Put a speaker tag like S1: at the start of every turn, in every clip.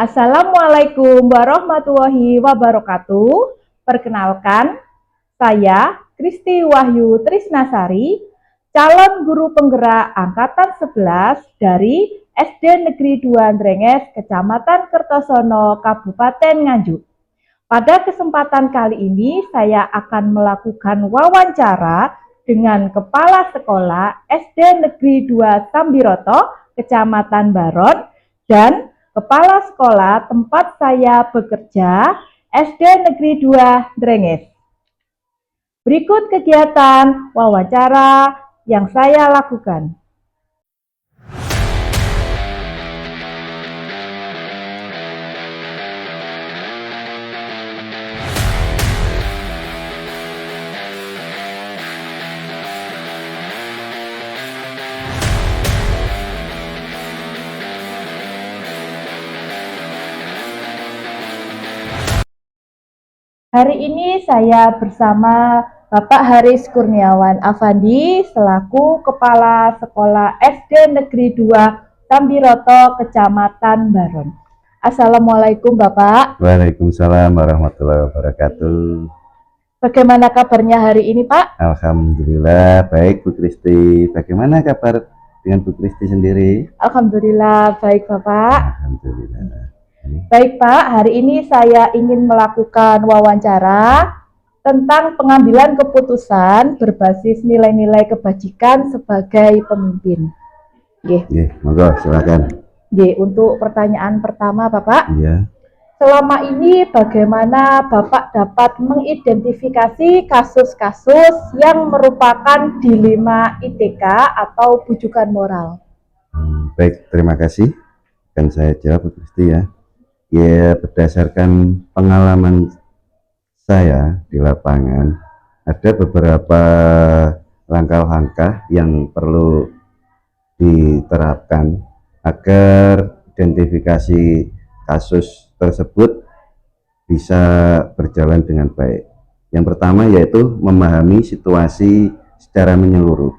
S1: Assalamualaikum warahmatullahi wabarakatuh. Perkenalkan, saya Kristi Wahyu Trisnasari, calon guru penggerak Angkatan 11 dari SD Negeri 2 Drenges, Kecamatan Kertosono, Kabupaten Nganjuk. Pada kesempatan kali ini, saya akan melakukan wawancara dengan Kepala Sekolah SD Negeri 2 Sambiroto, Kecamatan Baron, dan Kepala Sekolah tempat saya bekerja, SD Negeri 2 Drenges. Berikut kegiatan wawancara yang saya lakukan. Hari ini saya bersama Bapak Haris Kurniawan Afandi selaku Kepala Sekolah SD Negeri 2 Sambiroto, Kecamatan Baron. Assalamualaikum Bapak.
S2: Waalaikumsalam warahmatullahi wabarakatuh.
S1: Bagaimana kabarnya hari ini Pak?
S2: Alhamdulillah baik Bu Kristi. Bagaimana kabar dengan Bu Kristi sendiri?
S1: Alhamdulillah baik Bapak.
S2: Alhamdulillah.
S1: Baik Pak, hari ini saya ingin melakukan wawancara tentang pengambilan keputusan berbasis nilai-nilai kebajikan sebagai pemimpin.
S2: Monggo silakan.
S1: Untuk pertanyaan pertama Bapak,
S2: Iya.
S1: selama ini bagaimana Bapak dapat mengidentifikasi kasus-kasus yang merupakan dilema ITK atau bujukan moral?
S2: Baik, terima kasih. Dan saya jawab Bu Kristi ya. Ya, berdasarkan pengalaman saya di lapangan, ada beberapa langkah-langkah yang perlu diterapkan agar identifikasi kasus tersebut bisa berjalan dengan baik. Yang pertama yaitu memahami situasi secara menyeluruh.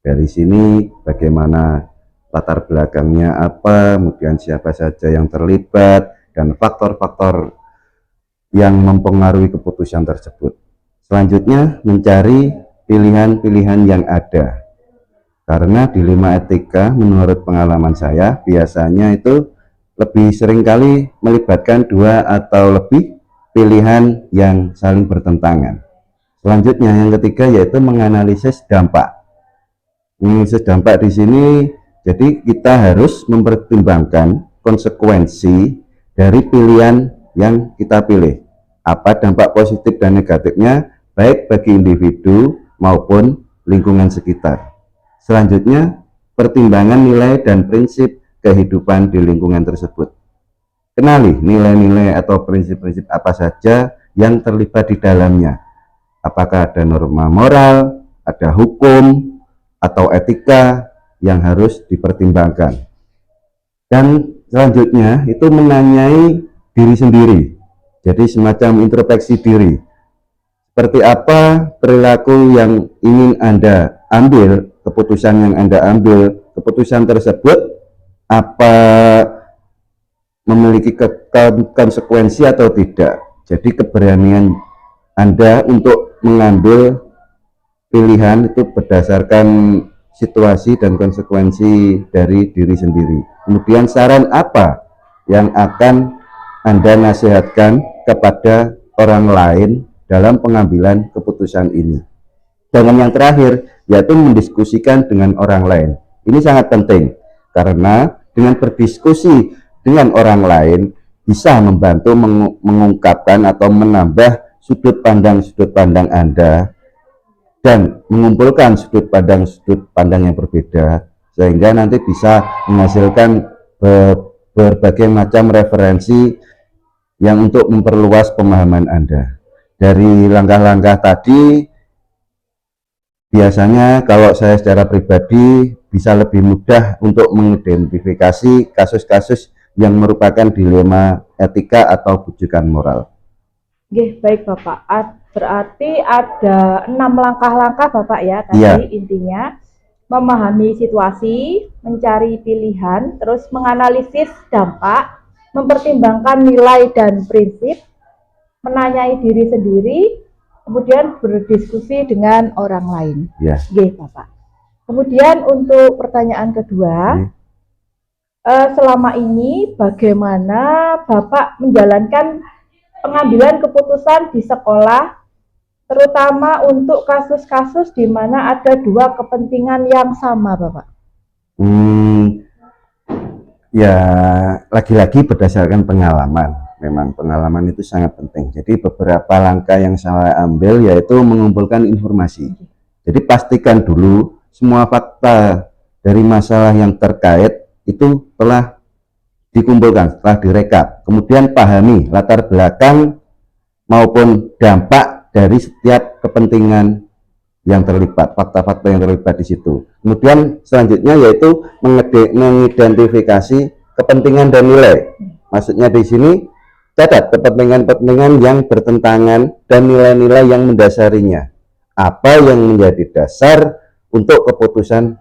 S2: Dari sini bagaimana latar belakangnya apa, kemudian siapa saja yang terlibat, dan faktor-faktor yang mempengaruhi keputusan tersebut. Selanjutnya mencari pilihan-pilihan yang ada. Karena dilema etika menurut pengalaman saya biasanya itu lebih seringkali melibatkan dua atau lebih pilihan yang saling bertentangan. Selanjutnya yang ketiga yaitu menganalisis dampak. Menganalisis dampak di sini jadi kita harus mempertimbangkan konsekuensi dari pilihan yang kita pilih. Apa dampak positif dan negatifnya baik bagi individu maupun lingkungan sekitar. Selanjutnya, pertimbangan nilai dan prinsip kehidupan di lingkungan tersebut. Kenali nilai-nilai atau prinsip-prinsip apa saja yang terlibat di dalamnya. Apakah ada norma moral, ada hukum, atau etika yang harus dipertimbangkan. Dan selanjutnya itu menanyai diri sendiri. Jadi semacam introspeksi diri. Seperti apa perilaku yang ingin Anda ambil, keputusan yang Anda ambil, keputusan tersebut apa memiliki konsekuensi atau tidak. Jadi keberanian Anda untuk mengambil pilihan itu berdasarkan situasi dan konsekuensi dari diri sendiri. Kemudian saran apa yang akan Anda nasihatkan kepada orang lain dalam pengambilan keputusan ini. Dan yang terakhir yaitu mendiskusikan dengan orang lain. Ini sangat penting karena dengan berdiskusi dengan orang lain bisa membantu mengungkapkan atau menambah sudut pandang Anda dan mengumpulkan sudut pandang yang berbeda sehingga nanti bisa menghasilkan berbagai macam referensi yang untuk memperluas pemahaman Anda. Dari langkah-langkah tadi biasanya kalau saya secara pribadi bisa lebih mudah untuk mengidentifikasi kasus-kasus yang merupakan dilema etika atau bujukan moral.
S1: Baik Bapak. Berarti ada 6 langkah-langkah Bapak ya tadi.
S2: Ya.
S1: Intinya memahami situasi, mencari pilihan, terus menganalisis dampak, mempertimbangkan nilai dan prinsip, menanyai diri sendiri, kemudian berdiskusi dengan orang lain.
S2: Ya.
S1: Nggih, Bapak. Kemudian untuk pertanyaan kedua, selama ini bagaimana Bapak menjalankan pengambilan keputusan di sekolah, terutama untuk kasus-kasus di mana ada dua kepentingan yang sama, Bapak?
S2: Ya, lagi-lagi berdasarkan pengalaman. Memang pengalaman itu sangat penting. Jadi beberapa langkah yang saya ambil yaitu mengumpulkan informasi. Jadi pastikan dulu semua fakta dari masalah yang terkait itu telah dikumpulkan, telah direkap. Kemudian pahami latar belakang maupun dampak dari setiap kepentingan yang terlibat, fakta-fakta yang terlibat di situ. Kemudian selanjutnya yaitu mengidentifikasi kepentingan dan nilai. Maksudnya di sini catat kepentingan-kepentingan yang bertentangan dan nilai-nilai yang mendasarinya. Apa yang menjadi dasar untuk keputusan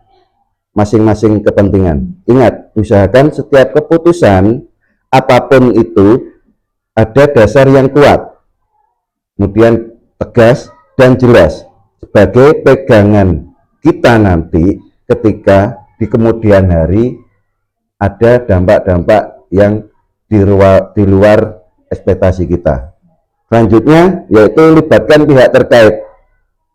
S2: masing-masing kepentingan. Ingat, usahakan setiap keputusan apapun itu ada dasar yang kuat, kemudian tegas dan jelas sebagai pegangan kita nanti ketika di kemudian hari ada dampak-dampak yang di luar ekspektasi kita. Selanjutnya yaitu libatkan pihak terkait.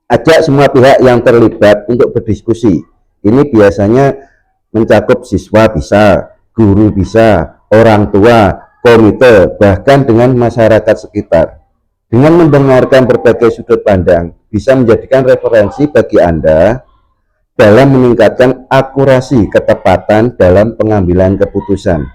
S2: Ajak semua pihak yang terlibat untuk berdiskusi. Ini biasanya mencakup siswa bisa, guru bisa, orang tua, komite, bahkan dengan masyarakat sekitar. Dengan mendengarkan berbagai sudut pandang, bisa menjadikan referensi bagi Anda dalam meningkatkan akurasi ketepatan dalam pengambilan keputusan.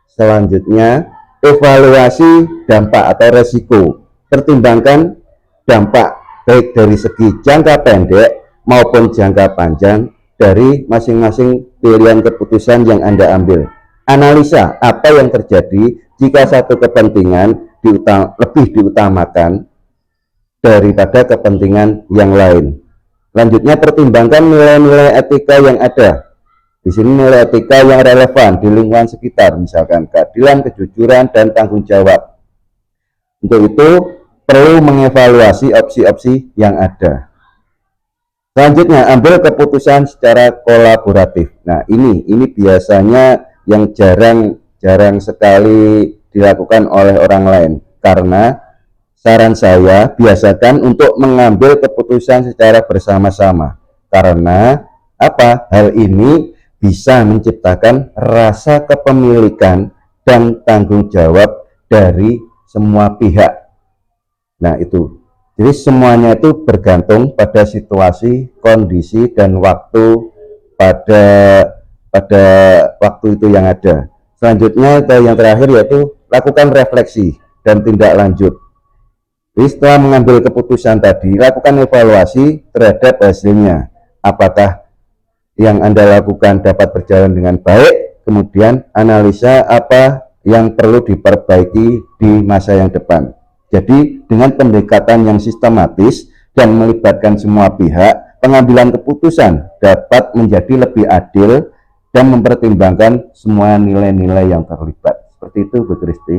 S2: Selanjutnya, evaluasi dampak atau resiko. Pertimbangkan dampak baik dari segi jangka pendek maupun jangka panjang dari masing-masing pilihan keputusan yang Anda ambil. Analisa apa yang terjadi jika satu kepentingan lebih diutamakan daripada kepentingan yang lain. Selanjutnya, pertimbangkan nilai-nilai etika yang ada. Di sini nilai etika yang relevan di lingkungan sekitar, misalkan keadilan, kejujuran, dan tanggung jawab. Untuk itu perlu mengevaluasi opsi-opsi yang ada. Selanjutnya, ambil keputusan secara kolaboratif. Nah, ini biasanya yang jarang sekali dilakukan oleh orang lain, karena saran saya biasakan untuk mengambil keputusan secara bersama-sama, karena apa? Hal ini bisa menciptakan rasa kepemilikan dan tanggung jawab dari semua pihak. Nah, itu. Jadi semuanya itu bergantung pada situasi, kondisi, dan waktu pada waktu itu yang ada. Selanjutnya yang terakhir yaitu lakukan refleksi dan tindak lanjut. Jadi setelah mengambil keputusan tadi, lakukan evaluasi terhadap hasilnya. Apakah yang Anda lakukan dapat berjalan dengan baik, kemudian analisa apa yang perlu diperbaiki di masa yang depan. Jadi dengan pendekatan yang sistematis dan melibatkan semua pihak, pengambilan keputusan dapat menjadi lebih adil dan mempertimbangkan semua nilai-nilai yang terlibat. Seperti itu, Bu Kristi.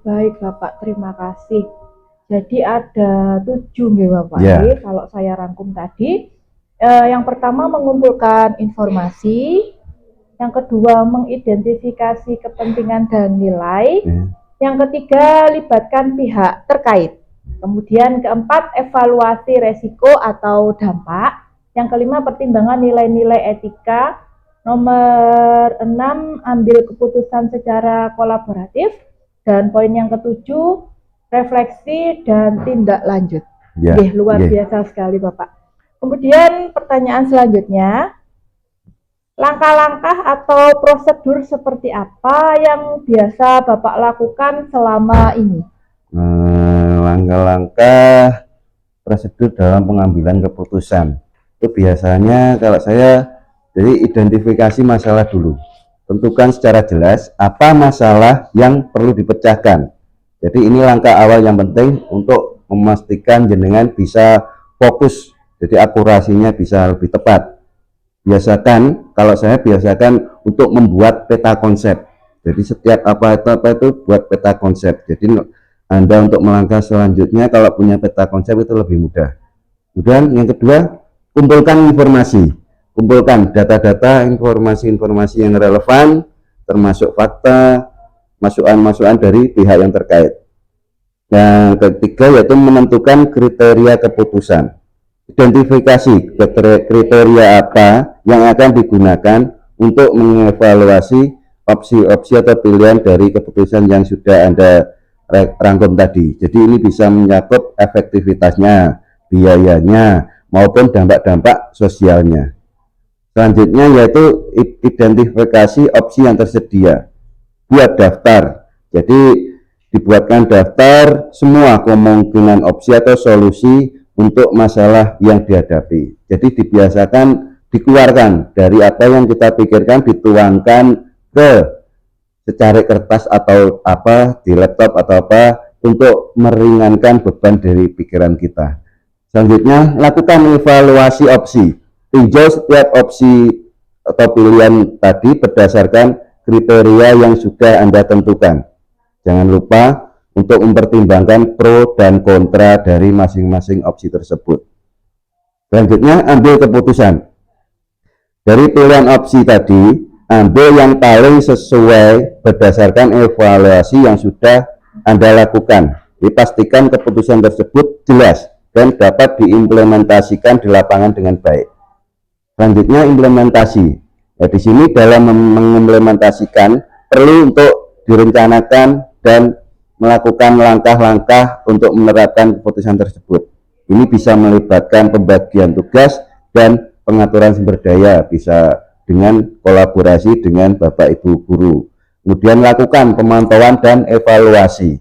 S1: Baik Bapak, terima kasih. Jadi ada 7 nggih Bapak.
S2: Ya.
S1: Kalau saya rangkum tadi, yang pertama mengumpulkan informasi, yang kedua mengidentifikasi kepentingan dan nilai, yang ketiga libatkan pihak terkait, kemudian keempat evaluasi resiko atau dampak, yang kelima pertimbangan nilai-nilai etika, nomor 6 ambil keputusan secara kolaboratif, dan poin yang ketujuh refleksi dan tindak lanjut. Luar biasa sekali Bapak. Kemudian pertanyaan selanjutnya, langkah-langkah atau prosedur seperti apa yang biasa Bapak lakukan selama ini?
S2: Langkah-langkah prosedur dalam pengambilan keputusan itu biasanya kalau saya jadi identifikasi masalah dulu, tentukan secara jelas apa masalah yang perlu dipecahkan. Jadi ini langkah awal yang penting untuk memastikan jenengan bisa fokus, jadi akurasinya bisa lebih tepat. Biasakan, kalau saya biasakan untuk membuat peta konsep. Jadi setiap apa itu buat peta konsep. Jadi Anda untuk melangkah selanjutnya kalau punya peta konsep itu lebih mudah. Kemudian yang kedua, kumpulkan informasi. Kumpulkan data-data, informasi-informasi yang relevan, termasuk fakta, masukan-masukan dari pihak yang terkait. Yang ketiga yaitu menentukan kriteria keputusan. Identifikasi kriteria apa yang akan digunakan untuk mengevaluasi opsi-opsi atau pilihan dari keputusan yang sudah Anda rangkum tadi. Jadi ini bisa mencakup efektivitasnya, biayanya, maupun dampak-dampak sosialnya. Selanjutnya yaitu identifikasi opsi yang tersedia. Buat daftar. Jadi dibuatkan daftar semua kemungkinan opsi atau solusi untuk masalah yang dihadapi. Jadi dibiasakan dikeluarkan dari apa yang kita pikirkan, dituangkan ke secari kertas atau apa di laptop atau apa untuk meringankan beban dari pikiran kita. Selanjutnya, lakukan evaluasi opsi. Tinjau setiap opsi atau pilihan tadi berdasarkan kriteria yang sudah Anda tentukan. Jangan lupa untuk mempertimbangkan pro dan kontra dari masing-masing opsi tersebut. Selanjutnya, ambil keputusan. Dari pilihan opsi tadi, ambil yang paling sesuai berdasarkan evaluasi yang sudah Anda lakukan. Dipastikan keputusan tersebut jelas dan dapat diimplementasikan di lapangan dengan baik. Selanjutnya, implementasi. Nah, di sini dalam mengimplementasikan perlu untuk direncanakan dan melakukan langkah-langkah untuk menerapkan keputusan tersebut. Ini bisa melibatkan pembagian tugas dan pengaturan sumber daya, bisa dengan kolaborasi dengan Bapak Ibu guru. Kemudian lakukan pemantauan dan evaluasi.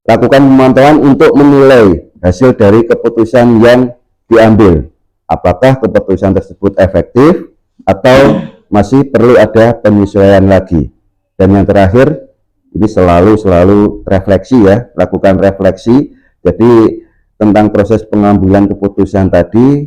S2: Lakukan pemantauan untuk menilai hasil dari keputusan yang diambil. Apakah keputusan tersebut efektif atau masih perlu ada penyesuaian lagi. Dan yang terakhir, ini selalu refleksi ya, lakukan refleksi. Jadi tentang proses pengambilan keputusan tadi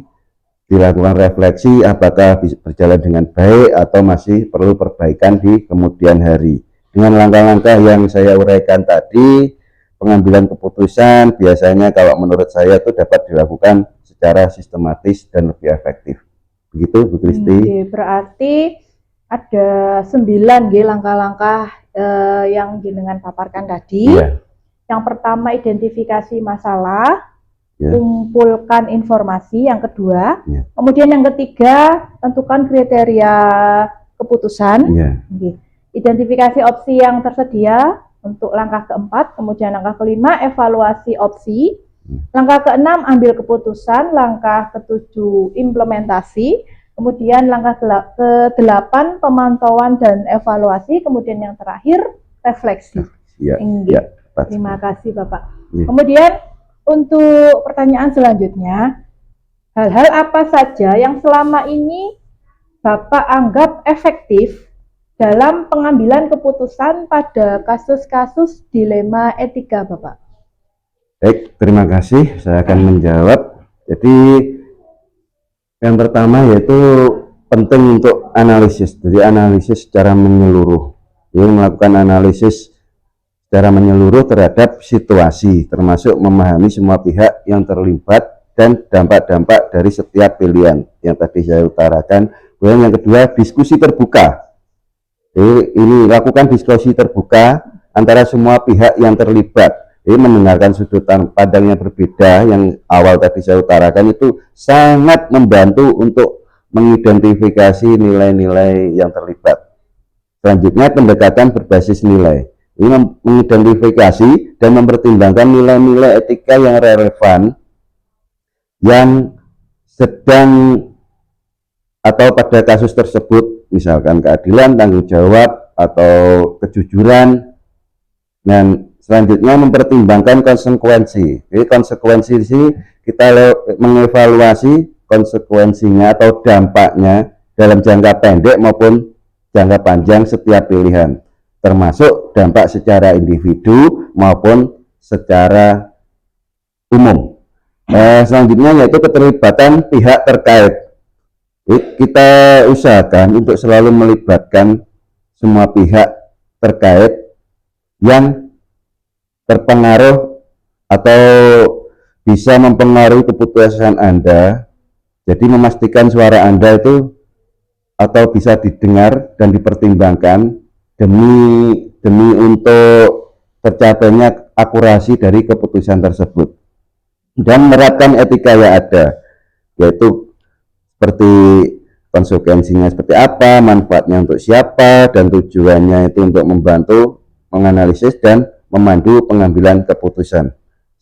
S2: dilakukan refleksi apakah bisa berjalan dengan baik atau masih perlu perbaikan di kemudian hari. Dengan langkah-langkah yang saya uraikan tadi, pengambilan keputusan biasanya kalau menurut saya itu dapat dilakukan secara sistematis dan lebih efektif. Begitu Bu Kristi.
S1: Berarti ada 9 langkah-langkah yang jenengan paparkan tadi. Yang pertama, identifikasi masalah, kumpulkan informasi. Yang kedua, kemudian yang ketiga, tentukan kriteria keputusan. Identifikasi opsi yang tersedia untuk langkah keempat. Kemudian langkah kelima, evaluasi opsi. Langkah keenam, ambil keputusan. Langkah ketujuh, implementasi. Kemudian langkah ke-8, pemantauan dan evaluasi. Kemudian yang terakhir, refleksi. Terima kasih Bapak. Kemudian untuk pertanyaan selanjutnya, hal-hal apa saja yang selama ini Bapak anggap efektif dalam pengambilan keputusan pada kasus-kasus dilema etika Bapak?
S2: Baik, terima kasih. Saya akan menjawab. Jadi yang pertama yaitu penting untuk analisis. Jadi analisis secara menyeluruh. Jadi melakukan analisis secara menyeluruh terhadap situasi, termasuk memahami semua pihak yang terlibat dan dampak-dampak dari setiap pilihan yang tadi saya utarakan. Kemudian yang kedua, diskusi terbuka. Jadi ini lakukan diskusi terbuka antara semua pihak yang terlibat. Jadi mendengarkan sudut pandang yang berbeda yang awal tadi saya utarakan itu sangat membantu untuk mengidentifikasi nilai-nilai yang terlibat. Selanjutnya, pendekatan berbasis nilai. Ini mengidentifikasi dan mempertimbangkan nilai-nilai etika yang relevan yang sedang atau pada kasus tersebut, misalkan keadilan, tanggung jawab, atau kejujuran. Dan selanjutnya mempertimbangkan konsekuensi. Jadi konsekuensi di sini kita mengevaluasi konsekuensinya atau dampaknya dalam jangka pendek maupun jangka panjang setiap pilihan, termasuk dampak secara individu maupun secara umum. Selanjutnya yaitu keterlibatan pihak terkait. Jadi kita usahakan untuk selalu melibatkan semua pihak terkait yang terpengaruh atau bisa mempengaruhi keputusan Anda. Jadi memastikan suara Anda itu atau bisa didengar dan dipertimbangkan demi untuk tercapainya akurasi dari keputusan tersebut, dan menerapkan etika yang ada, yaitu seperti konsekuensinya seperti apa, manfaatnya untuk siapa, dan tujuannya itu untuk membantu menganalisis dan memandu pengambilan keputusan.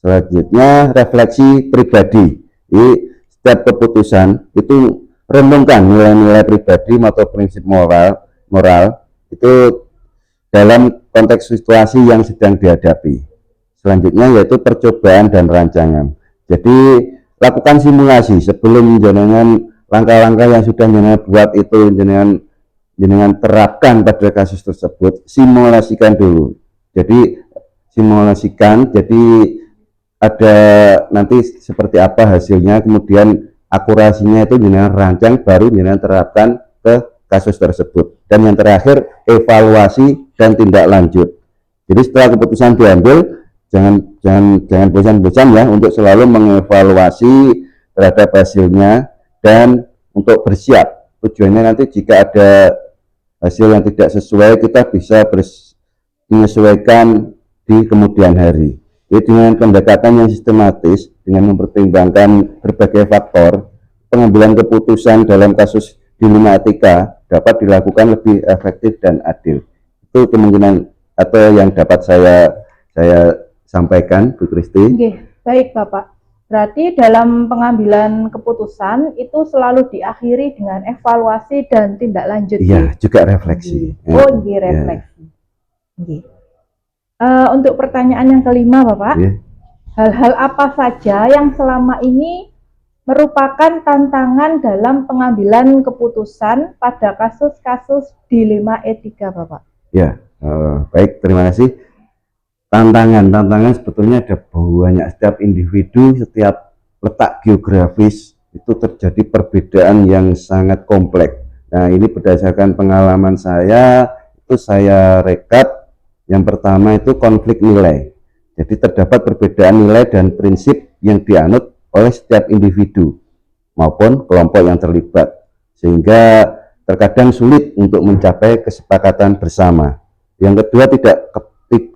S2: Selanjutnya, refleksi pribadi. Jadi setiap keputusan itu renungkan nilai-nilai pribadi atau prinsip moral itu dalam konteks situasi yang sedang dihadapi. Selanjutnya yaitu percobaan dan rancangan. Jadi lakukan simulasi sebelum jenengan langkah-langkah yang sudah jenengan buat itu jenengan terapkan pada kasus tersebut, simulasikan dulu. Jadi simulasikan, jadi ada nanti seperti apa hasilnya, kemudian akurasinya itu jenengan rancang, baru jenengan terapkan ke kasus tersebut. Dan yang terakhir, evaluasi dan tindak lanjut. Jadi setelah keputusan diambil, jangan bosan-bosan ya untuk selalu mengevaluasi terhadap hasilnya dan untuk bersiap. Tujuannya nanti jika ada hasil yang tidak sesuai, kita bisa menyesuaikan di kemudian hari. Jadi dengan pendekatan yang sistematis, dengan mempertimbangkan berbagai faktor, pengambilan keputusan dalam kasus dilema etika dapat dilakukan lebih efektif dan adil. Itu kemungkinan atau yang dapat saya sampaikan, Bu Kristi.
S1: Oke, baik Bapak. Berarti dalam pengambilan keputusan itu selalu diakhiri dengan evaluasi dan tindak lanjut.
S2: Iya, juga refleksi.
S1: Oh, refleksi. Ya. Untuk pertanyaan yang kelima, Bapak, hal-hal apa saja yang selama ini merupakan tantangan dalam pengambilan keputusan pada kasus-kasus dilema etika, Bapak?
S2: Ya, baik, terima kasih. Tantangan sebetulnya ada banyak. Setiap individu, setiap letak geografis itu terjadi perbedaan yang sangat kompleks. Nah, ini berdasarkan pengalaman saya, itu saya rekap. Yang pertama itu konflik nilai. Jadi terdapat perbedaan nilai dan prinsip yang dianut oleh setiap individu maupun kelompok yang terlibat, sehingga terkadang sulit untuk mencapai kesepakatan bersama. Yang kedua,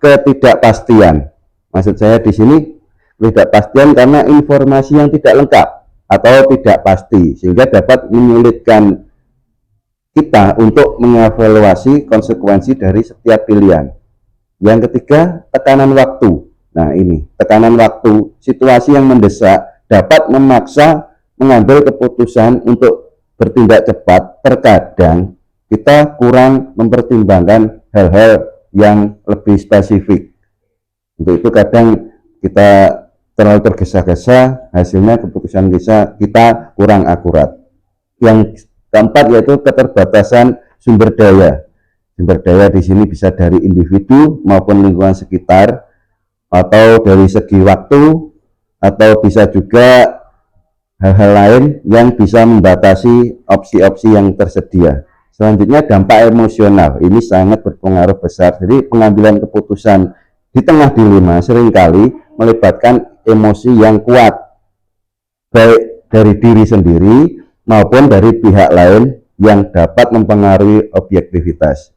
S2: ketidakpastian. Maksud saya di sini ketidakpastian karena informasi yang tidak lengkap atau tidak pasti, sehingga dapat menyulitkan kita untuk mengevaluasi konsekuensi dari setiap pilihan. Yang ketiga, tekanan waktu. Nah, ini tekanan waktu, situasi yang mendesak dapat memaksa mengambil keputusan untuk bertindak cepat. Terkadang kita kurang mempertimbangkan hal-hal yang lebih spesifik. Untuk itu kadang kita terlalu tergesa-gesa, hasilnya keputusan kita kurang akurat. Yang keempat yaitu keterbatasan sumber daya. Sumber daya di sini bisa dari individu maupun lingkungan sekitar, atau dari segi waktu, atau bisa juga hal-hal lain yang bisa membatasi opsi-opsi yang tersedia. Selanjutnya, dampak emosional. Ini sangat berpengaruh besar. Jadi pengambilan keputusan di tengah dilema seringkali melibatkan emosi yang kuat, baik dari diri sendiri maupun dari pihak lain yang dapat mempengaruhi objektivitas.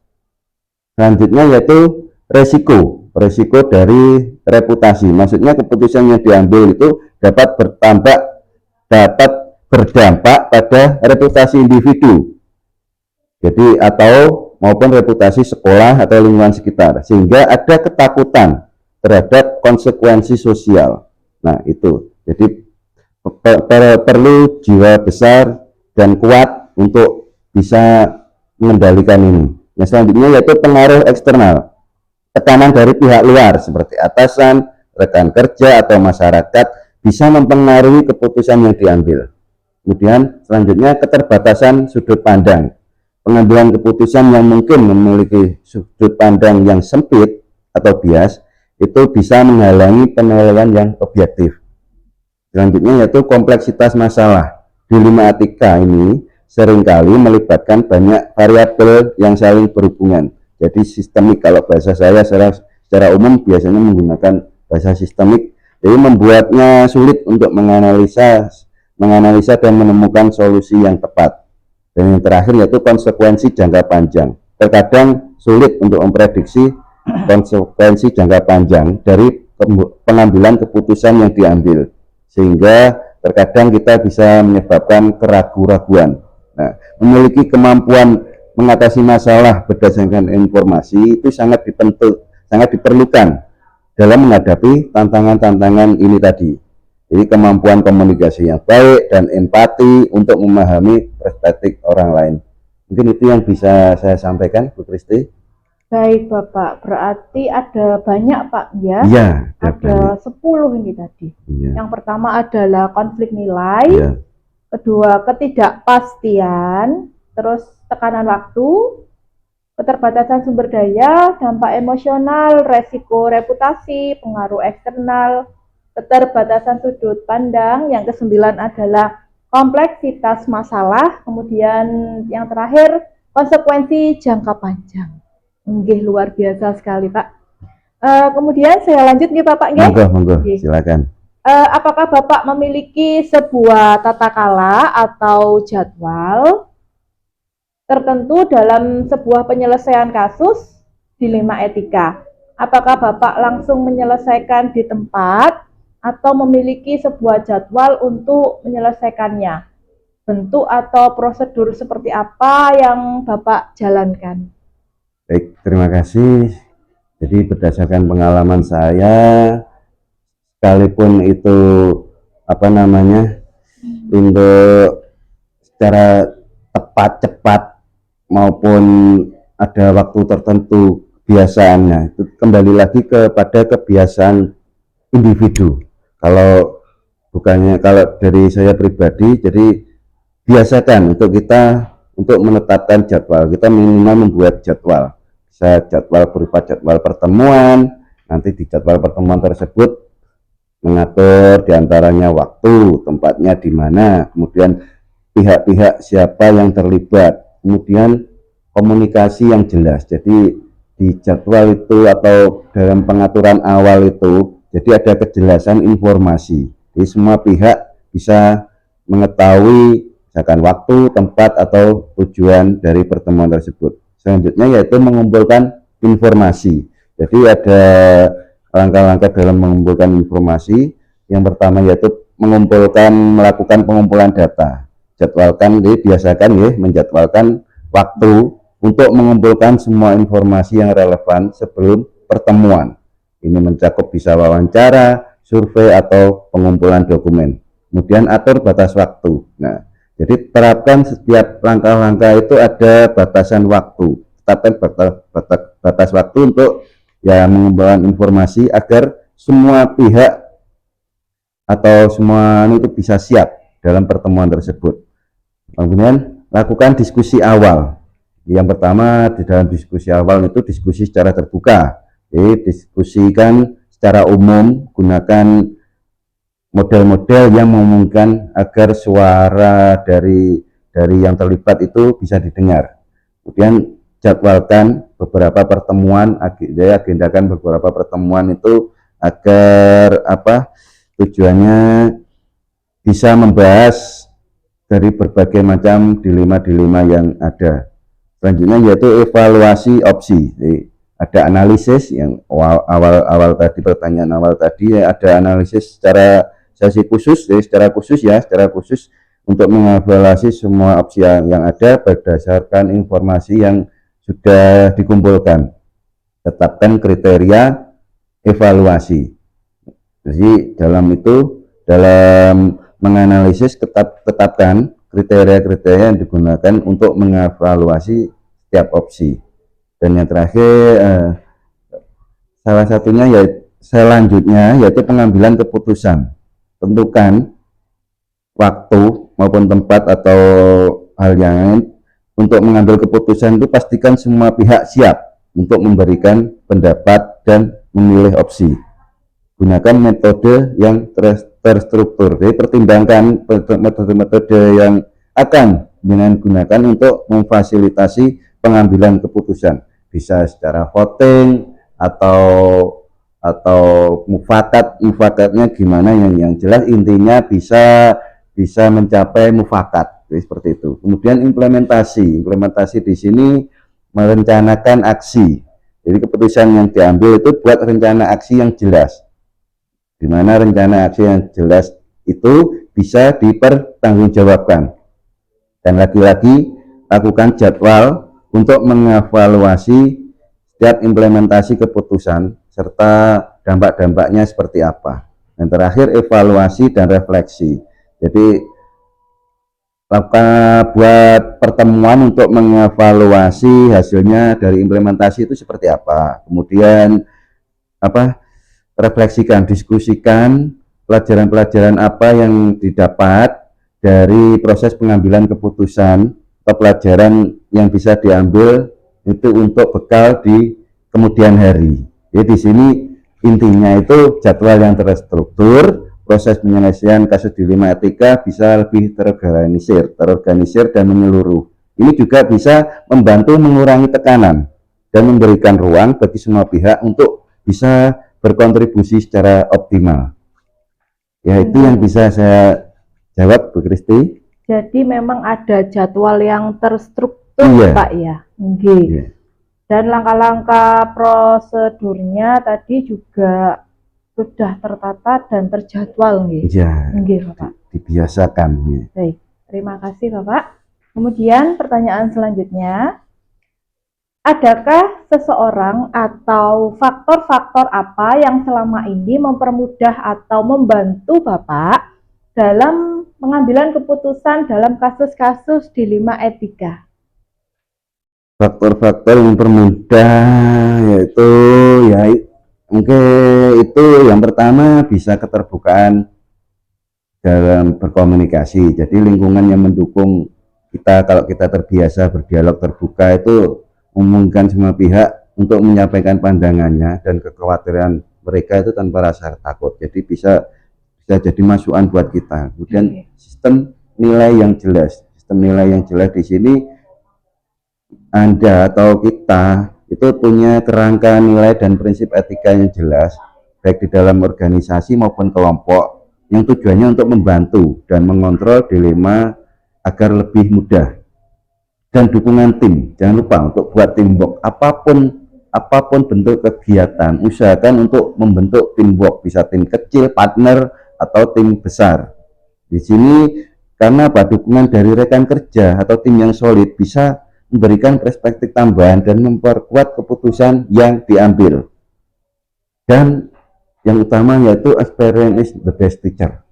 S2: Selanjutnya yaitu resiko dari reputasi. Maksudnya keputusan yang diambil itu dapat berdampak pada reputasi individu. Jadi atau maupun reputasi sekolah atau lingkungan sekitar, sehingga ada ketakutan terhadap konsekuensi sosial. Nah, itu. Jadi perlu jiwa besar dan kuat untuk bisa mengendalikan ini. Yang selanjutnya yaitu pengaruh eksternal, tekanan dari pihak luar seperti atasan, rekan kerja, atau masyarakat bisa mempengaruhi keputusan yang diambil. Kemudian selanjutnya keterbatasan sudut pandang. Pengambilan keputusan yang mungkin memiliki sudut pandang yang sempit atau bias itu bisa menghalangi penilaian yang objektif. Selanjutnya yaitu kompleksitas masalah. Dilema etika ini seringkali melibatkan banyak variabel yang saling berhubungan. Jadi sistemik, kalau bahasa saya secara umum biasanya menggunakan bahasa sistemik. Jadi membuatnya sulit untuk menganalisa dan menemukan solusi yang tepat. Dan yang terakhir yaitu konsekuensi jangka panjang. Terkadang sulit untuk memprediksi konsekuensi jangka panjang dari pengambilan keputusan yang diambil, sehingga terkadang kita bisa menyebabkan keraguan-raguan. Nah, memiliki kemampuan mengatasi masalah berdasarkan informasi itu sangat diperlukan dalam menghadapi tantangan-tantangan ini tadi. Jadi kemampuan komunikasi yang baik dan empati untuk memahami perspektif orang lain. Mungkin itu yang bisa saya sampaikan, Bu Kristi.
S1: Baik Bapak, berarti ada banyak Pak ya?
S2: Iya,
S1: ada 10 ini tadi.
S2: Iya.
S1: Yang pertama adalah konflik nilai,
S2: Iya.
S1: Kedua ketidakpastian, terus tekanan waktu, keterbatasan sumber daya, dampak emosional, resiko reputasi, pengaruh eksternal, keterbatasan sudut pandang. Yang kesembilan adalah kompleksitas masalah, kemudian yang terakhir konsekuensi jangka panjang. Nggih, luar biasa sekali Pak. Kemudian saya lanjut nih Bapak nggih.
S2: Monggo, silakan.
S1: Apakah Bapak memiliki sebuah tata kala atau jadwal tertentu dalam sebuah penyelesaian kasus dilema etika? Apakah Bapak langsung menyelesaikan di tempat atau memiliki sebuah jadwal untuk menyelesaikannya? Bentuk atau prosedur seperti apa yang Bapak jalankan?
S2: Baik, terima kasih. Jadi berdasarkan pengalaman saya, sekalipun itu untuk secara tepat, cepat maupun ada waktu tertentu, kebiasaannya itu kembali lagi kepada kebiasaan individu. Kalau dari saya pribadi, jadi biasakan untuk menetapkan jadwal. Kita minimal membuat jadwal, bisa jadwal berupa jadwal pertemuan. Nanti di jadwal pertemuan tersebut mengatur diantaranya waktu, tempatnya di mana, kemudian pihak-pihak siapa yang terlibat, kemudian komunikasi yang jelas. Jadi di jadwal itu atau dalam pengaturan awal itu, jadi ada kejelasan informasi. Jadi semua pihak bisa mengetahui misalkan waktu, tempat, atau tujuan dari pertemuan tersebut. Selanjutnya yaitu mengumpulkan informasi. Jadi ada langkah-langkah dalam mengumpulkan informasi. Yang pertama yaitu melakukan pengumpulan data. Biasakan menjadwalkan waktu untuk mengumpulkan semua informasi yang relevan sebelum pertemuan. Ini mencakup bisa wawancara, survei, atau pengumpulan dokumen. Kemudian atur batas waktu. Nah, jadi terapkan setiap langkah-langkah itu ada batasan waktu. Tetapkan batas waktu untuk mengumpulkan informasi agar semua pihak atau semua itu bisa siap dalam pertemuan tersebut. Kemudian lakukan diskusi awal. Yang pertama di dalam diskusi awal itu diskusi secara terbuka. Jadi diskusikan secara umum, gunakan model-model yang memungkinkan agar suara dari yang terlibat itu bisa didengar. Kemudian jadwalkan beberapa pertemuan, agendakan beberapa pertemuan itu agar tujuannya bisa membahas dari berbagai macam dilema-dilema yang ada. Selanjutnya yaitu evaluasi opsi. Jadi, ada analisis yang awal tadi, pertanyaan awal tadi, ada analisis secara khusus untuk mengevaluasi semua opsi yang ada berdasarkan informasi yang sudah dikumpulkan. Tetapkan kriteria evaluasi. Jadi dalam menganalisis tetapkan kriteria-kriteria yang digunakan untuk mengevaluasi setiap opsi. Dan yang terakhir salah satunya yaitu pengambilan keputusan. Tentukan waktu maupun tempat atau hal yang lain untuk mengambil keputusan itu, pastikan semua pihak siap untuk memberikan pendapat dan memilih opsi. Gunakan metode yang terstruktur. Jadi pertimbangkan metode-metode yang akan gunakan untuk memfasilitasi pengambilan keputusan. bisa secara voting atau mufakatnya gimana, yang jelas intinya bisa mencapai mufakat seperti itu. Kemudian implementasi di sini merencanakan aksi. Jadi keputusan yang diambil itu buat rencana aksi yang jelas, di mana rencana aksi yang jelas itu bisa dipertanggungjawabkan. Dan lagi-lagi lakukan jadwal untuk mengevaluasi setiap implementasi keputusan serta dampak-dampaknya seperti apa. Dan terakhir evaluasi dan refleksi. Jadi buat pertemuan untuk mengevaluasi hasilnya dari implementasi itu seperti apa. Kemudian refleksikan, diskusikan pelajaran-pelajaran apa yang didapat dari proses pengambilan keputusan atau pelajaran yang bisa diambil itu untuk bekal di kemudian hari. Jadi di sini intinya itu jadwal yang terstruktur, proses penyelesaian kasus dilema etika bisa lebih terorganisir dan menyeluruh. Ini juga bisa membantu mengurangi tekanan dan memberikan ruang bagi semua pihak untuk bisa berkontribusi secara optimal. Ya, itu yang bisa saya jawab, Bu Kristi.
S1: Jadi memang ada jadwal yang terstruktur,
S2: Iya.
S1: Pak ya. Nggih.
S2: Iya.
S1: Dan langkah-langkah prosedurnya tadi juga sudah tertata dan terjadwal, nggih.
S2: Iya.
S1: Nggih, Bapak.
S2: Dibiasakan.
S1: Baik, terima kasih, Bapak. Kemudian pertanyaan selanjutnya, adakah seseorang atau faktor-faktor apa yang selama ini mempermudah atau membantu Bapak dalam pengambilan keputusan dalam kasus-kasus dilema etika?
S2: Faktor-faktor yang mempermudah yaitu mungkin itu yang pertama bisa keterbukaan dalam berkomunikasi. Jadi lingkungan yang mendukung kita, kalau kita terbiasa berdialog terbuka, itu memungkinkan semua pihak untuk menyampaikan pandangannya dan kekhawatiran mereka itu tanpa rasa takut. Jadi bisa jadi masukan buat kita. Kemudian sistem nilai yang jelas di sini, Anda atau kita itu punya kerangka nilai dan prinsip etika yang jelas, baik di dalam organisasi maupun kelompok, yang tujuannya untuk membantu dan mengontrol dilema agar lebih mudah. Dan dukungan tim, jangan lupa untuk buat teamwork. Apapun bentuk kegiatan, usahakan untuk membentuk teamwork, bisa tim kecil, partner, atau tim besar. Di sini karena dukungan dari rekan kerja atau tim yang solid bisa memberikan perspektif tambahan dan memperkuat keputusan yang diambil. Dan yang utama yaitu experience is the best teacher.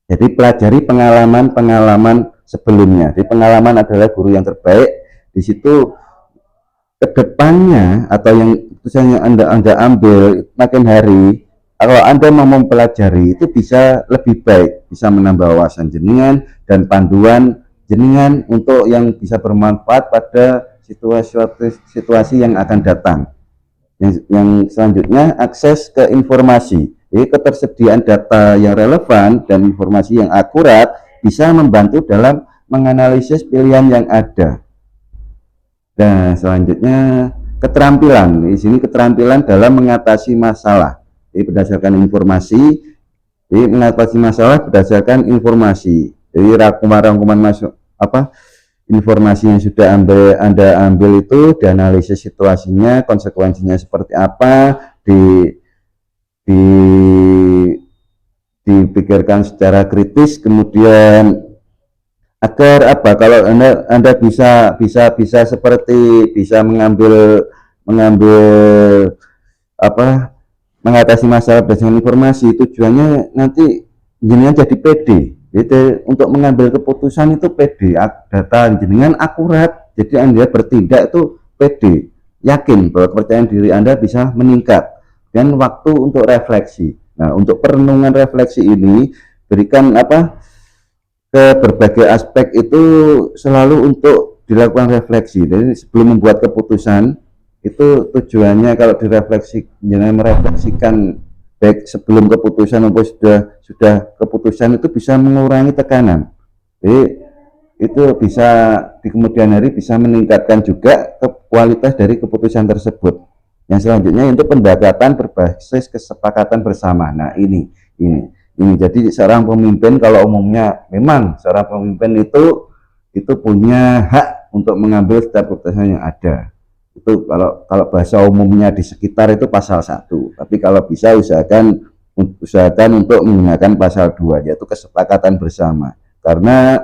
S2: Jadi pelajari pengalaman sebelumnya. Jadi pengalaman adalah guru yang terbaik. Di situ kedepannya atau yang keputusan yang Anda ambil makin hari, kalau Anda mau mempelajari itu bisa lebih baik, bisa menambah wawasan jenengan dan panduan jenengan untuk yang bisa bermanfaat pada situasi yang akan datang. Yang selanjutnya, akses ke informasi. Jadi ketersediaan data yang relevan dan informasi yang akurat bisa membantu dalam menganalisis pilihan yang ada. Dan selanjutnya, keterampilan. Di sini keterampilan dalam mengatasi masalah. Jadi berdasarkan informasi, jadi mengatasi masalah berdasarkan informasi. Jadi rangkuman informasi yang sudah Anda ambil itu dianalisis situasinya, konsekuensinya seperti apa, dipikirkan secara kritis, kemudian agar kalau Anda bisa mengatasi masalah berdasarkan informasi, tujuannya nanti jenengan jadi pede. Jadi untuk mengambil keputusan itu pede, data jenengan akurat, jadi Anda bertindak itu pede, yakin bahwa kepercayaan diri Anda bisa meningkat, dan waktu untuk refleksi. Nah, untuk perenungan refleksi ini berikan ke berbagai aspek itu selalu untuk dilakukan refleksi. Jadi sebelum membuat keputusan itu tujuannya kalau merefleksikan baik sebelum keputusan maupun sudah keputusan itu bisa mengurangi tekanan. Jadi itu bisa di kemudian hari bisa meningkatkan juga kualitas dari keputusan tersebut. Yang selanjutnya untuk pendekatan berbasis kesepakatan bersama. Nah, ini. Jadi seorang pemimpin kalau umumnya memang seorang pemimpin itu punya hak untuk mengambil setiap keputusan yang ada. Itu kalau bahasa umumnya di sekitar itu pasal 1. Tapi kalau bisa usahakan untuk menggunakan pasal 2, yaitu kesepakatan bersama. Karena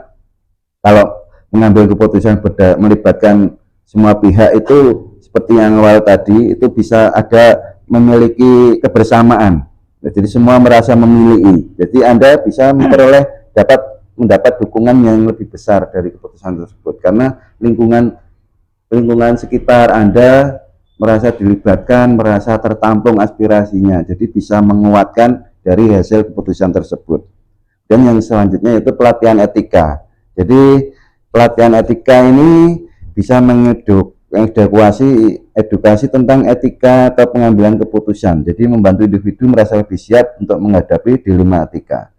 S2: kalau mengambil keputusan melibatkan semua pihak itu seperti yang awal tadi, itu bisa ada memiliki kebersamaan. Jadi semua merasa memiliki. Jadi Anda bisa mendapat dukungan yang lebih besar dari keputusan tersebut karena lingkungan sekitar Anda merasa dilibatkan, merasa tertampung aspirasinya. Jadi bisa menguatkan dari hasil keputusan tersebut. Dan yang selanjutnya itu pelatihan etika. Jadi pelatihan etika ini bisa edukasi tentang etika atau pengambilan keputusan. Jadi membantu individu merasa lebih siap untuk menghadapi dilema etika.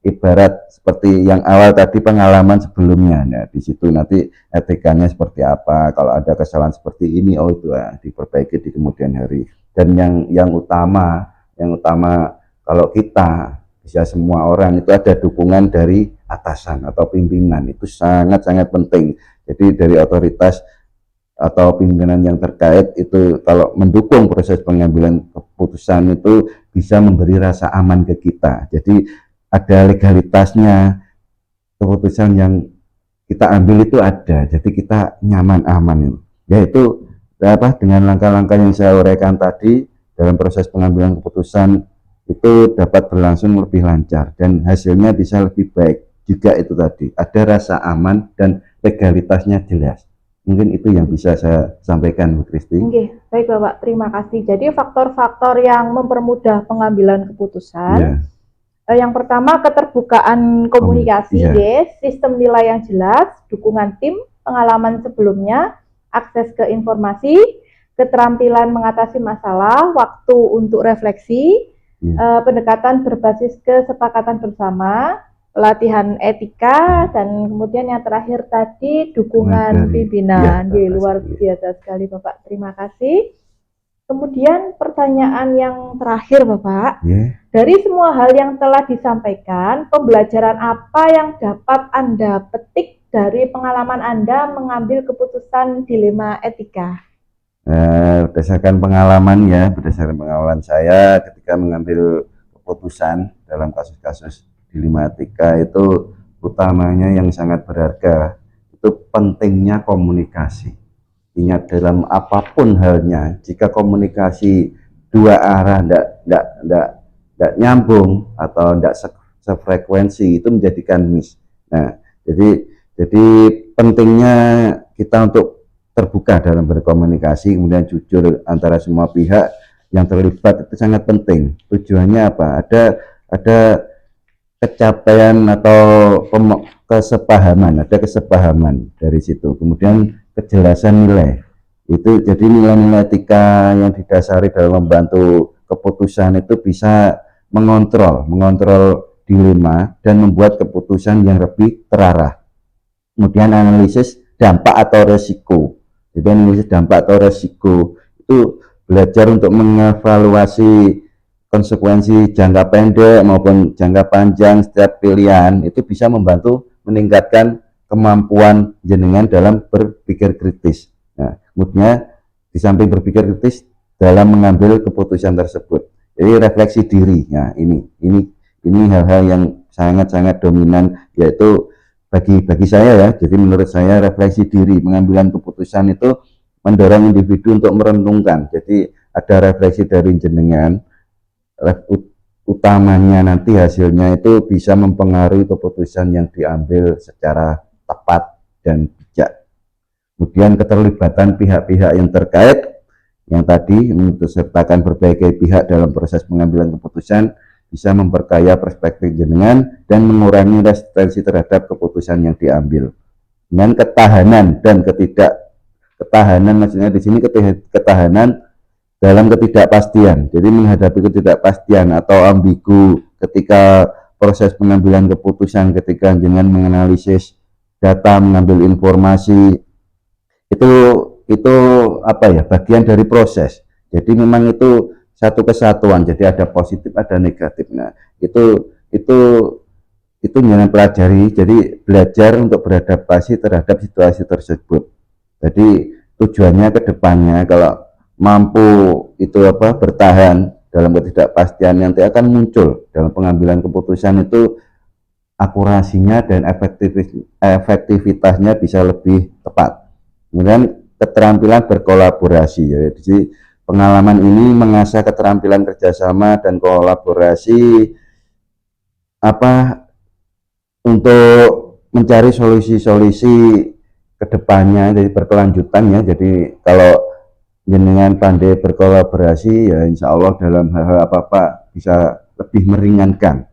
S2: Ibarat seperti yang awal tadi pengalaman sebelumnya. Nah, di situ nanti etikanya seperti apa. Kalau ada kesalahan seperti ini, itu diperbaiki di kemudian hari. Dan yang utama kalau kita bisa semua orang itu ada dukungan dari atasan atau pimpinan, itu sangat-sangat penting. Jadi dari otoritas atau pimpinan yang terkait itu kalau mendukung proses pengambilan keputusan itu bisa memberi rasa aman ke kita. Jadi ada legalitasnya, keputusan yang kita ambil itu ada, jadi kita nyaman aman. Yaitu dengan langkah-langkah yang saya uraikan tadi dalam proses pengambilan keputusan itu dapat berlangsung lebih lancar dan hasilnya bisa lebih baik. Juga itu tadi ada rasa aman dan legalitasnya jelas. Mungkin itu yang bisa saya sampaikan, Bu Kristi.
S1: Oke, baik Bapak, terima kasih. Jadi faktor-faktor yang mempermudah pengambilan keputusan, yang pertama keterbukaan komunikasi, sistem nilai yang jelas, dukungan tim, pengalaman sebelumnya, akses ke informasi, keterampilan mengatasi masalah, waktu untuk refleksi, pendekatan berbasis kesepakatan bersama, pelatihan etika, dan kemudian yang terakhir tadi dukungan pimpinan. Luar biasa sekali Bapak, terima kasih. Kemudian pertanyaan yang terakhir Bapak, dari semua hal yang telah disampaikan, pembelajaran apa yang dapat Anda petik dari pengalaman Anda mengambil keputusan dilema etika?
S2: Berdasarkan pengalaman saya ketika mengambil keputusan dalam kasus-kasus dilema etika itu utamanya yang sangat berharga itu pentingnya komunikasi. Ingat, dalam apapun halnya, jika komunikasi dua arah tidak nyambung atau tidak sefrekuensi, itu menjadikan miss. Nah, jadi pentingnya kita untuk terbuka dalam berkomunikasi, kemudian jujur antara semua pihak yang terlibat itu sangat penting. Tujuannya apa? Ada kecapaian atau kesepahaman, ada kesepahaman dari situ. Kemudian kejelasan nilai itu, jadi nilai-nilai etika yang didasari dalam membantu keputusan itu bisa mengontrol dilema dan membuat keputusan yang lebih terarah. Kemudian analisis dampak atau resiko. Jadi analisis dampak atau resiko itu belajar untuk mengevaluasi konsekuensi jangka pendek maupun jangka panjang setiap pilihan, itu bisa membantu meningkatkan kemampuan jenengan dalam berpikir kritis. Nah, kemudian di samping berpikir kritis dalam mengambil keputusan tersebut, jadi refleksi diri. Nah, ini hal-hal yang sangat-sangat dominan, yaitu bagi saya ya. Jadi menurut saya refleksi diri, pengambilan keputusan itu mendorong individu untuk merenungkan. Jadi ada refleksi dari jenengan, utamanya nanti hasilnya itu bisa mempengaruhi keputusan yang diambil secara tepat dan bijak. Kemudian keterlibatan pihak-pihak yang terkait yang tadi mensertakan berbagai pihak dalam proses pengambilan keputusan bisa memperkaya perspektif jenengan dan mengurangi resistensi terhadap keputusan yang diambil. Dengan ketahanan dan ketahanan, maksudnya di sini ketahanan dalam ketidakpastian. Jadi menghadapi ketidakpastian atau ambigu ketika proses pengambilan keputusan ketika dengan menganalisis data, mengambil informasi, itu apa ya, bagian dari proses. Jadi memang itu satu kesatuan, jadi ada positif ada negatif. Nah itu jangan pelajari, jadi belajar untuk beradaptasi terhadap situasi tersebut. Jadi tujuannya ke depannya kalau mampu itu bertahan dalam ketidakpastian, nanti akan muncul dalam pengambilan keputusan itu akurasinya dan efektivitasnya bisa lebih tepat. Kemudian keterampilan berkolaborasi, ya. Jadi pengalaman ini mengasah keterampilan kerjasama dan kolaborasi untuk mencari solusi-solusi kedepannya, jadi berkelanjutan ya. Jadi kalau jenengan pandai berkolaborasi, ya insya Allah dalam hal-hal apa-apa bisa lebih meringankan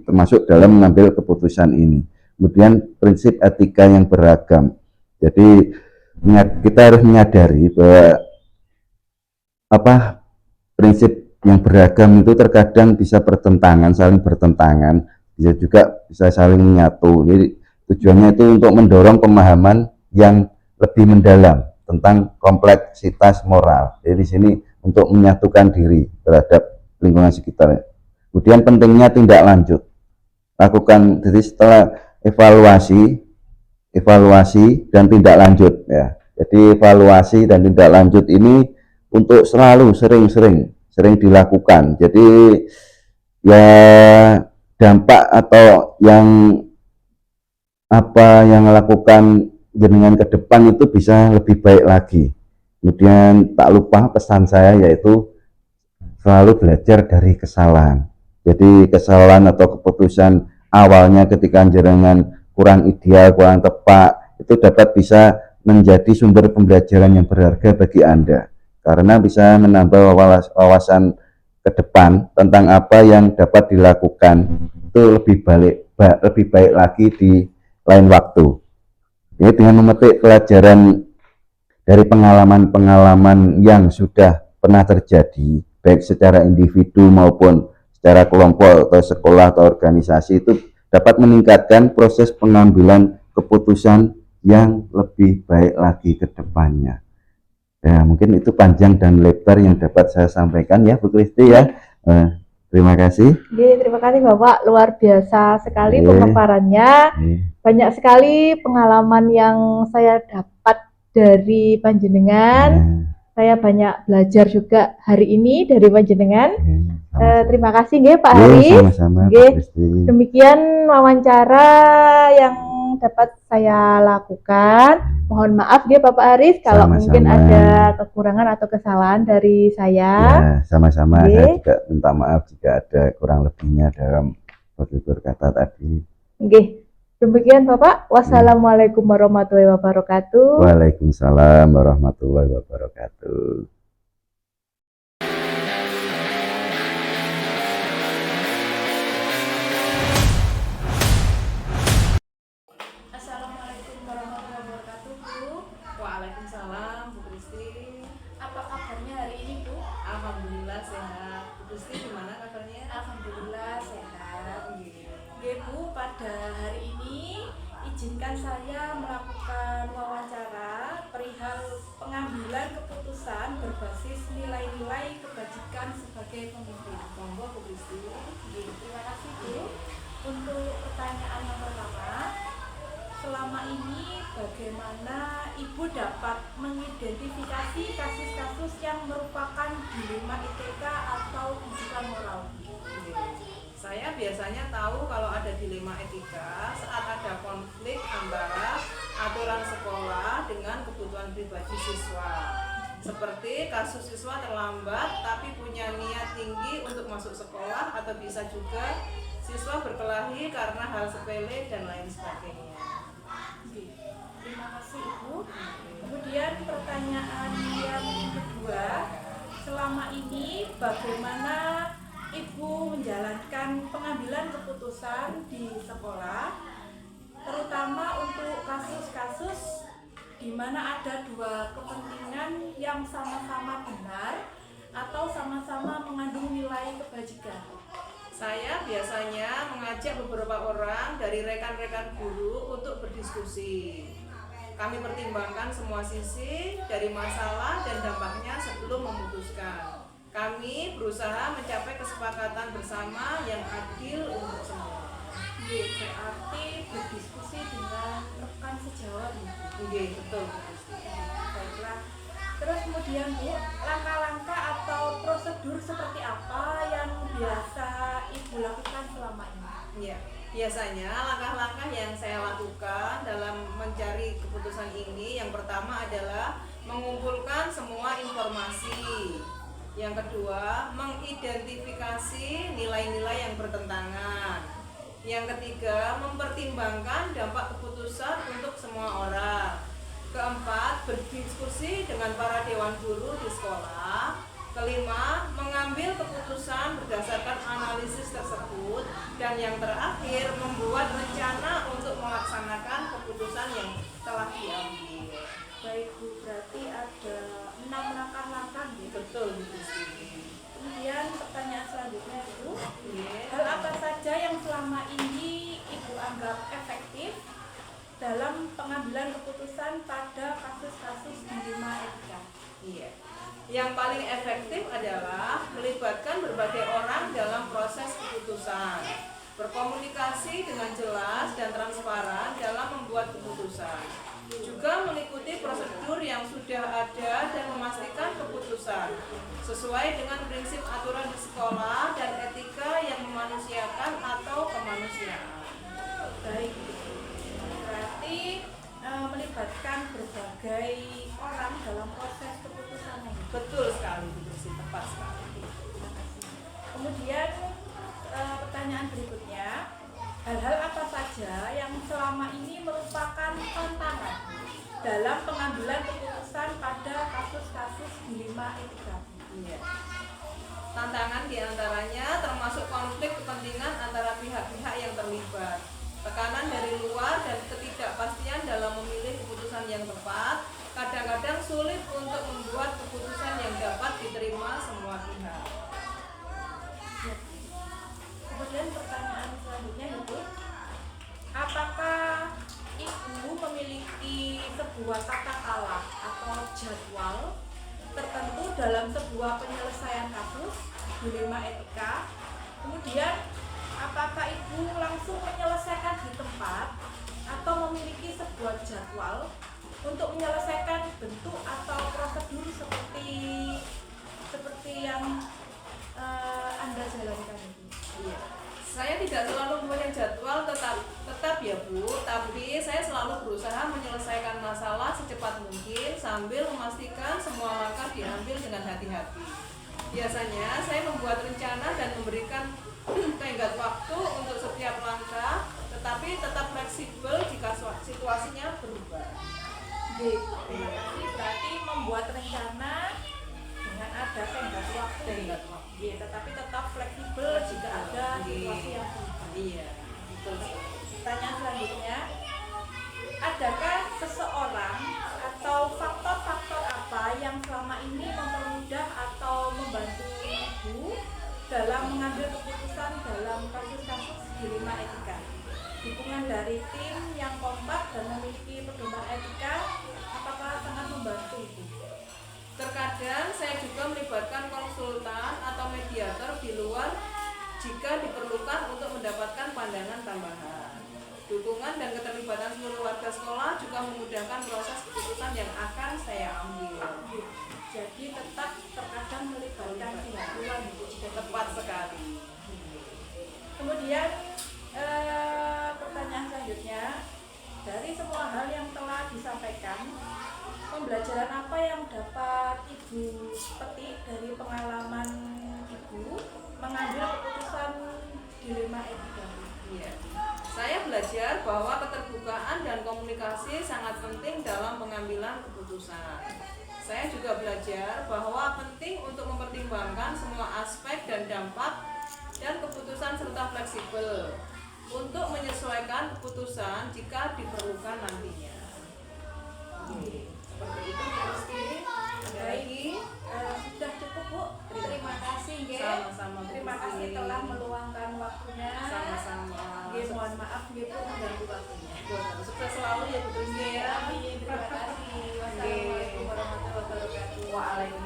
S2: termasuk dalam mengambil keputusan ini. Kemudian prinsip etika yang beragam. Jadi kita harus menyadari bahwa prinsip yang beragam itu terkadang bisa saling bertentangan, bisa saling menyatu. Jadi tujuannya itu untuk mendorong pemahaman yang lebih mendalam tentang kompleksitas moral. Jadi di sini untuk menyatukan diri terhadap lingkungan sekitar. Kemudian pentingnya tindak lanjut. Lakukan, jadi setelah evaluasi dan tindak lanjut ya. Jadi evaluasi dan tindak lanjut ini untuk selalu sering dilakukan. Jadi ya dampak atau yang lakukan jenengan ke depan itu bisa lebih baik lagi. Kemudian tak lupa pesan saya yaitu selalu belajar dari kesalahan. Jadi kesalahan atau keputusan awalnya ketika jenengan kurang ideal, kurang tepat, itu dapat bisa menjadi sumber pembelajaran yang berharga bagi Anda, karena bisa menambah wawasan ke depan tentang apa yang dapat dilakukan itu lebih baik lagi di lain waktu. Ini dengan memetik pelajaran dari pengalaman-pengalaman yang sudah pernah terjadi, baik secara individu maupun secara kelompok atau sekolah atau organisasi, itu dapat meningkatkan proses pengambilan keputusan yang lebih baik lagi ke depannya. Ya, mungkin itu panjang dan lebar yang dapat saya sampaikan ya Bu Kristi ya. Terima kasih.
S1: Terima kasih Bapak, luar biasa sekali pemaparannya. Banyak sekali pengalaman yang saya dapat dari panjenengan. Saya banyak belajar juga hari ini dari panjenengan. Terima kasih nggih Pak Haris.
S2: Sama-sama.
S1: Demikian wawancara yang dapat saya lakukan. Mohon maaf nggih Bapak Haris kalau mungkin ada kekurangan atau kesalahan dari saya.
S2: Ya, sama-sama. Saya juga minta maaf jika ada kurang lebihnya dalam tutur kata tadi.
S1: Nggih. Demikian Bapak. Wassalamualaikum warahmatullahi wabarakatuh.
S2: Waalaikumsalam warahmatullahi wabarakatuh.
S1: Assalamualaikum warahmatullahi wabarakatuh, Bu.
S3: Waalaikumsalam, Bu Kristi.
S1: Apa kabarnya hari ini, Bu?
S3: Alhamdulillah sehat. Bu Kristi gimana kabarnya?
S1: Alhamdulillah sehat. Nggih, Bu, pada hari ini izinkan saya melakukan wawancara perihal pengambilan keputusan berbasis nilai-nilai kebajikan sebagai pemimpin.
S3: Monggo Bu Kristi.
S1: Terima kasih, Bu. Untuk pertanyaan yang pertama, selama ini bagaimana Ibu dapat mengidentifikasi kasus-kasus yang merupakan dilema etika atau ujian moral?
S3: Saya biasanya tahu kalau ada dilema etika saat ada konflik antara aturan sekolah dengan kebutuhan pribadi siswa. Seperti kasus siswa terlambat tapi punya niat tinggi untuk masuk sekolah, atau bisa juga siswa berkelahi karena hal sepele dan lain sebagainya.
S1: Terima kasih Ibu. Kemudian pertanyaan yang kedua, selama ini bagaimana Ibu menjalankan pengambilan keputusan di sekolah, terutama untuk kasus-kasus di mana ada dua kepentingan yang sama-sama benar atau sama-sama mengandung nilai kebajikan?
S3: Saya biasanya mengajak beberapa orang dari rekan-rekan guru untuk berdiskusi. Kami pertimbangkan semua sisi dari masalah dan dampaknya sebelum memutuskan. Kami berusaha mencapai kesepakatan bersama yang adil untuk semua.
S1: Berarti berdiskusi dengan rekan sejawat ya?
S3: Betul.
S1: Baiklah. Terus kemudian Bu, langkah-langkah atau prosedur seperti apa yang biasa Ibu lakukan selama ini?
S3: Iya, biasanya langkah-langkah yang saya lakukan dalam mencari keputusan ini, yang pertama adalah mengumpulkan semua informasi. Yang kedua, mengidentifikasi nilai-nilai yang bertentangan. Yang ketiga, mempertimbangkan dampak keputusan untuk semua orang. Keempat, berdiskusi dengan para dewan guru di sekolah. Kelima, mengambil keputusan berdasarkan analisis tersebut. Dan yang terakhir, membuat rencana untuk melaksanakan keputusan yang telah diambil.
S1: Baik Bu, berarti ada 6 langkah-langkah ya?
S3: Betul, Bu Sri.
S1: Kemudian pertanyaan selanjutnya Bu,
S3: Iya.
S1: hal apa saja yang selama ini Ibu anggap efektif dalam pengambilan keputusan pada kasus-kasus dilema etika?
S3: Iya. Yang paling efektif adalah melibatkan berbagai orang dalam proses keputusan, berkomunikasi dengan jelas dan transparan dalam membuat keputusan, juga mengikuti prosedur yang sudah ada dan memastikan keputusan sesuai dengan prinsip aturan di sekolah dan etika yang memanusiakan atau kemanusiaan.
S1: Baik, berarti melibatkan berbagai orang dalam proses keputusan ini.
S3: Betul sekali, Bu Sri, tepat sekali.
S1: Terima kasih. Kemudian pertanyaan berikutnya, hal-hal apa saja yang selama ini merupakan tantangan dalam pengambilan keputusan pada kasus-kasus dilema etika?
S3: Iya. Tantangan diantaranya termasuk konflik kepentingan antara pihak-pihak yang terlibat, tekanan dari luar dan ketidakpastian dalam memilih keputusan yang tepat, kadang-kadang sulit untuk membuat keputusan yang dapat diterima semua pihak.
S1: Kemudian pertanyaan selanjutnya Ibu, apakah Ibu memiliki sebuah tata cara atau jadwal tertentu dalam sebuah penyelesaian kasus dilema etika? Kemudian apakah Ibu langsung menyelesaikan di tempat atau memiliki sebuah jadwal untuk menyelesaikan bentuk atau prosedur seperti yang Anda jalankan itu?
S3: Iya. Saya tidak selalu punya jadwal tetap ya Bu, tapi saya selalu berusaha menyelesaikan masalah secepat mungkin sambil memastikan semua langkah diambil dengan hati-hati. Biasanya saya membuat rencana dan memberikan tenggat waktu untuk setiap langkah, tetapi tetap fleksibel jika situasinya berubah.
S1: Terima kasih. Berarti membuat rencana dengan ada tenggat waktu. Tetapi tetap fleksibel jika ada situasi yang berubah.
S3: Iya, betul.
S1: Pertanyaan selanjutnya, adakah seseorang atau faktor-faktor apa yang selama ini mempermudah atau membantu Ibu dalam mengambil keputusan dalam kasus-kasus dilema etika? Dukungan dari tim yang kompak dan memiliki pedoman etika apakah sangat membantu Ibu?
S3: Terkadang saya juga melibatkan konsultan atau mediator di luar jika diperlukan untuk mendapatkan pandangan tambahan. Dukungan dan keterlibatan seluruh warga sekolah juga memudahkan proses keputusan yang akan saya ambil.
S1: Jadi tetap terkadang melibatkan pihak luar jika
S3: Tepat sekali.
S1: Kemudian pertanyaan selanjutnya, dari semua hal yang telah disampaikan, pembelajaran apa yang dapat Ibu petik dari pengalaman Ibu mengambil keputusan dilema etika?
S3: Iya. Saya belajar bahwa keterbukaan dan komunikasi sangat penting dalam pengambilan keputusan. Saya juga belajar bahwa penting untuk mempertimbangkan semua aspek dan dampak dan keputusan serta fleksibel untuk menyesuaikan keputusan jika diperlukan nantinya. Seperti itu, Bu Kristi. Ada lagi?
S1: Sudah cukup Bu. Terima kasih.
S3: Sama-sama, Bu
S1: Terima kasih
S3: Kristi.
S1: telah meluangkan
S4: waktunya.
S3: Sama-sama.
S4: Nggih, mohon maaf nggih Bu mengganggu waktunya.
S3: Sukses selalu ya Bu Trisni ya.
S4: Amin. Terima kasih. Wassalamualaikum warahmatullahi wabarakatuh.
S3: Waalaikumsalam.